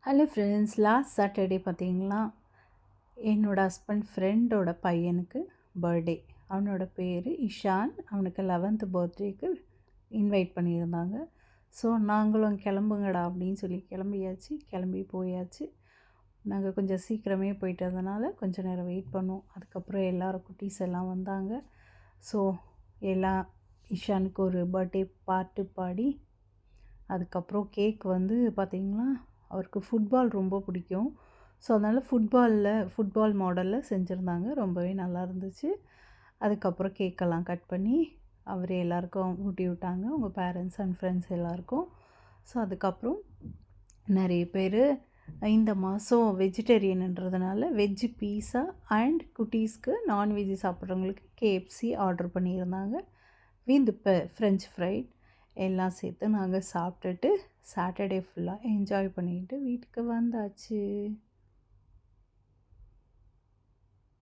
Hello friends, last Saturday பார்த்தீங்களா, என்னோட husband ஃப்ரெண்டோட பையனுக்கு பர்த்டே. அவனோட பேர் இஷான். அவனுக்கு 11th பர்த்டேக்கு இன்வைட் பண்ணியிருந்தாங்க. ஸோ நாங்களும் கிளம்புங்கடா அப்படின்னு சொல்லி கிளம்பி போயாச்சு. நாங்கள் கொஞ்சம் சீக்கிரமே போயிட்டதுனால கொஞ்சம் நேரம் வெயிட் பண்ணோம். அதுக்கப்புறம் எல்லோரும் குட்டீஸ் எல்லாம் வந்தாங்க. ஸோ எல்லாம் இஷானுக்கு ஒரு பர்த்டே பாட்டு பாடி, அதுக்கப்புறம் கேக் வந்து பார்த்திங்கன்னா அவருக்கு ஃபுட்பால் ரொம்ப பிடிக்கும். ஸோ அதனால் ஃபுட்பால் மாடலில் செஞ்சுருந்தாங்க. ரொம்பவே நல்லா இருந்துச்சு. அதுக்கப்புறம் கேக்கெல்லாம் கட் பண்ணி அவர் எல்லாேருக்கும் ஊட்டி விட்டாங்க, உங்கள் பேரண்ட்ஸ் அண்ட் ஃப்ரெண்ட்ஸ் எல்லாேருக்கும். ஸோ அதுக்கப்புறம் நிறைய பேர் இந்த மாதம் வெஜிடேரியன்ன்றதுனால வெஜ்ஜு பீஸா அண்ட் குட்டீஸ்க்கு நான்வெஜ்ஜு சாப்பிட்றவங்களுக்கு கேஎஃப்சி ஆர்டர் பண்ணியிருந்தாங்க. வித் ஃப்ரெஞ்ச் ஃப்ரைட் எல்லாம் சேர்த்து நாங்கள் சாப்பிட்டுட்டு சாட்டர்டே ஃபுல்லாக என்ஜாய் பண்ணிட்டு வீட்டுக்கு வந்தாச்சு.